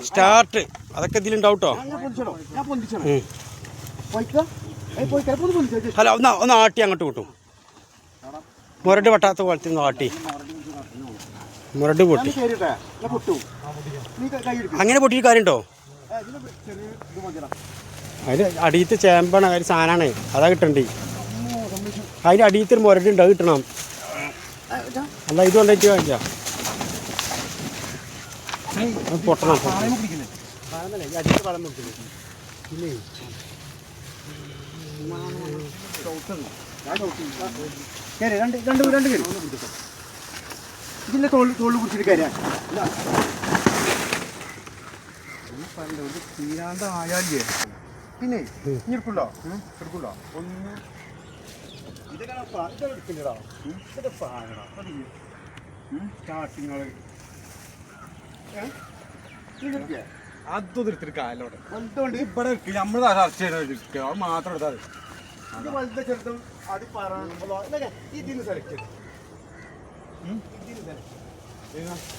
Start അതൊക്കെ ഇതിലുണ്ടാവും കേട്ടോ. അല്ല ഒന്ന് ആട്ടി അങ്ങോട്ട് കൂട്ടും. മുരട് വെട്ടാത്ത പോലത്തെ ഒന്ന് ആട്ടി. മുരട് പൊട്ടി അങ്ങനെ പൊട്ടിയിട്ട് കാര്യമുണ്ടോ? അതിന് അടിയത്തെ ചേമ്പാണ്, ഒരു സാധനമാണ്, അതാ കിട്ടണ്ടേ. അതിന് അടിയത്തെ ഒരു മുരടുണ്ട്, അത് കിട്ടണം. അല്ല ഇത് കൊണ്ടായിട്ട് കാണില്ല, പൊട്ടണം. അടിയത്തെ വളം നോക്കില്ല. പിന്നെ രണ്ട് ഇതിൻ്റെ തോളിൽ കുടിച്ചിട്ട് കയറാൻ തീരാണ്ടായാലേ. പിന്നെ ഇനി എടുക്കണ്ടോ ഒന്ന് എടുക്കില്ലടാ. ഇതൊക്കെ പാകടാ സ്റ്റാർട്ടിങ്ങൾ അതൊന്നും എടുത്തിട്ട് കാലോട്ടെ എന്തുകൊണ്ട് ഇവിടെ നമ്മൾ ചർച്ച ചെയ്യണ അത് മാത്രം എടുത്താൽ മതി. വലുത ചെറുതും അത് പറയുമ്പോൾ ഇതിന് സെലക്ട് ചെയ്തു.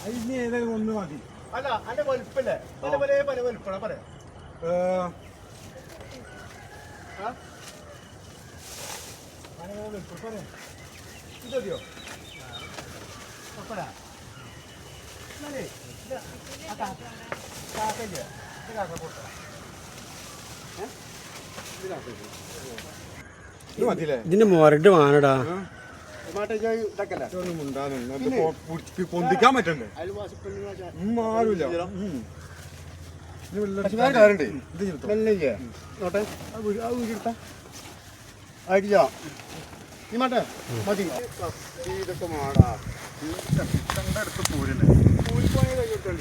അതിന് ഏതെങ്കിലും ഒന്ന് മതി. അല്ല അതിന്റെ വലുപ്പല്ലേ പല വലുപ്പമാണ് പറയാം. ഇതോ ഇതിന്റെ മുരട് വാനടാ. പൊന്തിക്കാൻ പറ്റണ്ടേ? ഇതൊക്കെ മാടാ അടുത്ത് പോരുന്നേ കൂലിപ്പോയി കൈയിട്ടേ.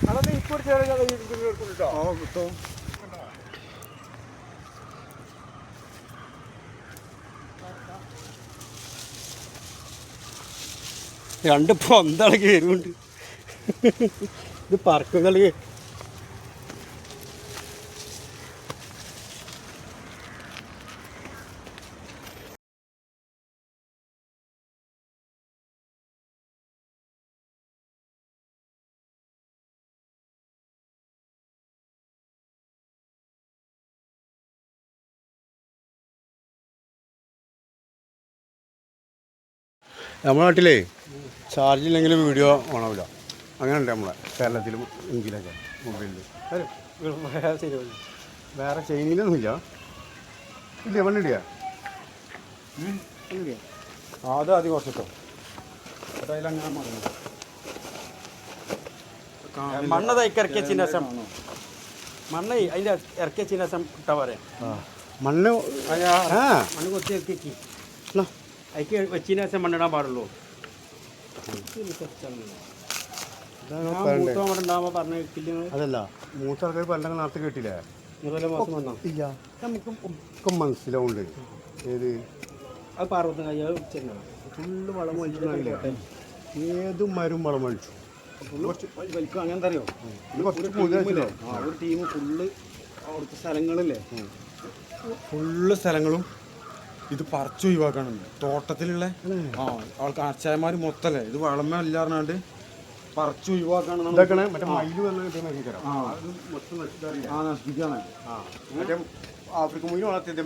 അതൊക്കെ ഇപ്പൊ കിട്ടോ. രണ്ട് പൊന്താണ് കയറുണ്ട്. ഇത് പറക്കും കളി. നമ്മുടെ നാട്ടിലേ ചാർജ് ഇല്ലെങ്കിലും വീഡിയോ ഓണാവില്ല. അങ്ങനെ ഉണ്ട് നമ്മളെ കേരളത്തിലും ഇന്ത്യയിലൊക്കെ മൊബൈലിൽ. ശരിയല്ല, വേറെ ചൈനയിലൊന്നും ഇല്ല. ഇല്ല മണ്ണിടിയാ അത് ആദ്യം കുറച്ചിട്ടോ. അതിലങ്ങനെ മണ്ണ് തയ്ക്ക് ഇറക്കിയ ചിഹ്നം മണ്ണ് അതിൻ്റെ ഇറക്കിയ ചിഹ്നം ഇട്ടാ പറയാം. മണ്ണ് മണ്ണ് കൊത്തി ഇറക്കി അതിക്ക് വെച്ചതിന് ശേഷം മണ്ണിടാൻ പാടുള്ളൂ. അതല്ല മൂത്ത ആൾക്കാർ പണ്ടെങ്കിൽ നാട്ടിൽ കേട്ടില്ലേ? ഇല്ല, നമുക്ക് മനസ്സിലാവുണ്ട്. ഏത് അത് പാർവത്തി ഫുള്ള് വളം വലിച്ചില്ലേ? ഏത് മരം വളം വലിച്ചു വലിക്കും. അങ്ങനെ അറിയോ? ഒരു ടീം ഫുള്ള് അവിടുത്തെ സ്ഥലങ്ങളില്ലേ, ഫുള്ള് സ്ഥലങ്ങളും ഇത് പറിച്ചു ഒഴിവാക്കണം. തോട്ടത്തിലുള്ള ആൾക്ക് അച്ചായന്മാർ മൊത്തല്ലേ ഇത് വളമ ഇല്ലാണ്ട് പറിച്ചു ഒഴിവാക്കണം. ആഫ്രിക്ക മുഴുവൻ വളർത്തിയ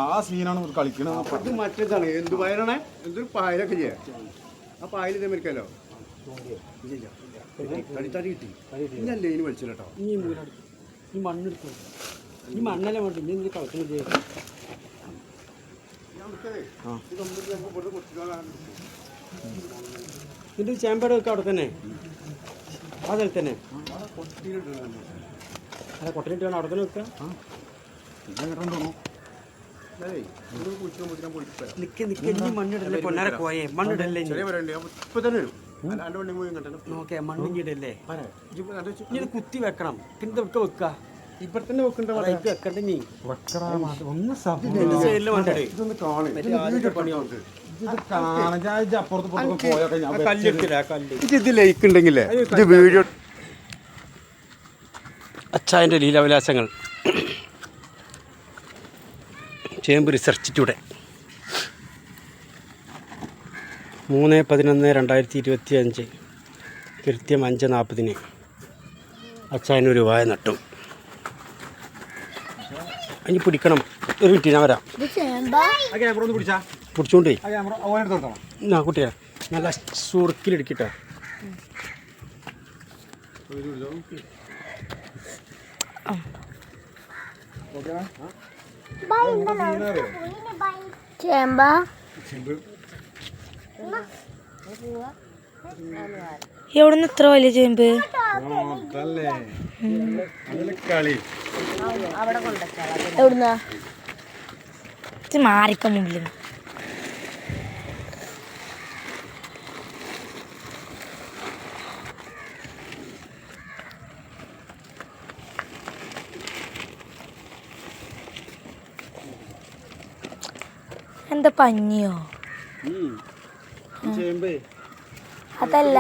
ആ സീനാണ് കളിക്കുന്നത്. ഇത് മറ്റേതാണ് എന്ത് പയറാണ്, എന്തൊരു പായലൊക്കെ ചെയ്യാം. ആ പായൽ ഇതേ മരിക്കാലോ. തടി കിട്ടി ഇന്നല്ലേ ഇനി വലിച്ചില്ല കേട്ടോ. ഈ മണ്ണെടുക്കും, ഈ മണ്ണല്ലേ വേണ്ട. ഇനി എന്ത് കളിക്കുന്നത്? ഇതിൻ്റെ ചേമ്പേട് വെക്കുക അവിടെ തന്നെ, ആ സ്ഥലത്ത് തന്നെ. അല്ല കൊട്ടയിലിട്ട് വേണം അവിടെ തന്നെ വെക്കുക. മണ്ണിടല്ലേ പൊന്നാര കോയെ, മണ്ണിടല്ലേ ഇപ്പൊ തന്നെ നോക്കേ. മണ്ണിടല്ലേ ഇത് കുത്തി വെക്കണം. പിന്നെ ഇതൊക്കെ വെക്കുക ഇവിടെ തന്നെ വെക്കണ്ട. വെക്കണ്ട നീ ഇത് ലൈക്ക് ഉണ്ടെങ്കിലേ ഇത് വീഡിയോ. അച്ചായൻ്റെ ലീലാവിലാസങ്ങൾ ചേമ്പ് റിസർച്ചിലൂടെ 3/11/2025 കൃത്യം 5:40 അച്ചായനൊരു വായ നട്ടു. ഇനി പിടിക്കണം. ഒരു മിനിറ്റ് ഞാൻ വരാം. പിടിച്ചോണ്ടേ ആ കുട്ടിയാ നല്ല സുറുക്കിലെടുക്കട്ടോ. ചേമ്പാ എവിടുന്ന് ഇത്ര വലിയ ചേമ്പ്? എവിടുന്നാ മാറിക്ക മുന്നിൽ? എന്താ പഞ്ഞിയോ? അതല്ല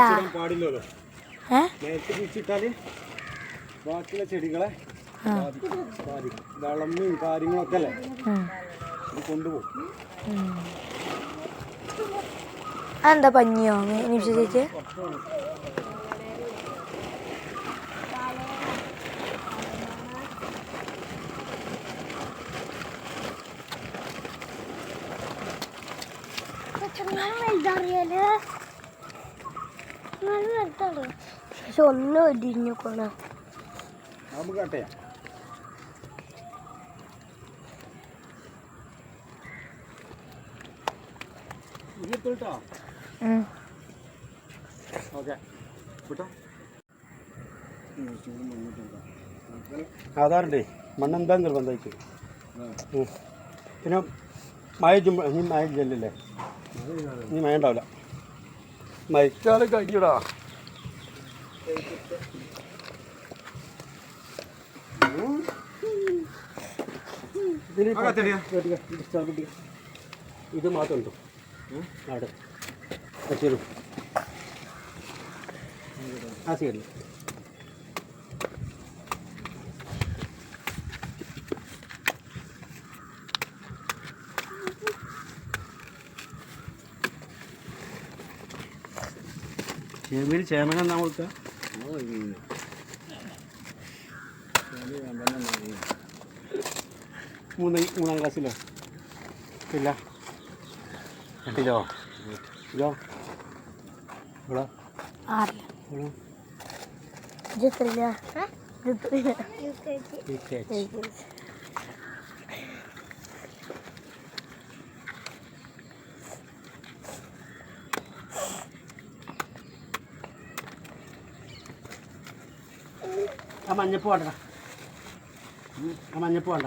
ബാക്കിയുള്ള ചെടികളെ വളമും കാര്യങ്ങളൊക്കെ അല്ലേ കൊണ്ടുപോകും. അതെന്താ പഞ്ഞിയോ ചേച്ചി? പക്ഷെ ഒന്നും ഒടിഞ്ഞു കൊണ കേട്ടയാ. ആധാറുണ്ടേ മണ്ണെന്താ നിർബന്ധമായിട്ട്. പിന്നെ മഴ ഇനി മഴ ഇല്ലല്ലേ? ഇനി മഴ ഉണ്ടാവില്ല. മഴക്കാലം കഴിഞ്ഞടാ. ഇത് മാത്രം ഉണ്ടോ അവിടെ? ശരി ആ ശരി. ചേമ്പിൽ ചേമന എന്നാ കൊടുക്കുക? 3-ാം ക്ലാസ്സിലോ? ഇല്ല രണ്ടിലോ? ഇതോ ഇവിടെ ആ മഞ്ഞപ്പ് വേണ്ട. ആ മഞ്ഞപ്പ് വേണ്ട.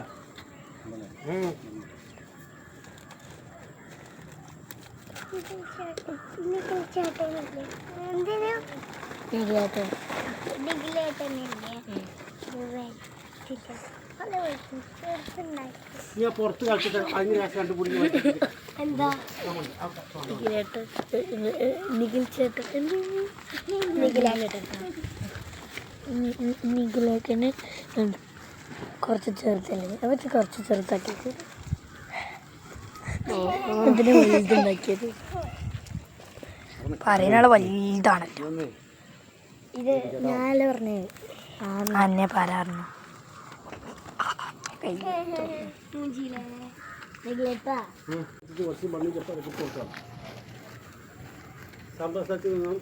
ഞാൻ പുറത്ത് കളിച്ചിട്ട് അതിന് ശേഷം കണ്ടുപിടിച്ച് എന്താ നിഖിലേട്ടന് കുറച്ച് ചെറുതല്ലേ? അവർക്ക് കുറച്ച് ചെറുതാക്കിയത് ഇതിന് വലുതുണ്ടാക്കിയത് പറയുന്ന വലുതാണല്ലോ. ഇത് ഞാനല്ലേ പറഞ്ഞേ അന്നെ പറയാറുണ്ട്. കുറച്ച് മണ്ണിൽ ചെപ്പം കൊടുക്കാം. സംഭവത്തിൽ നിന്നും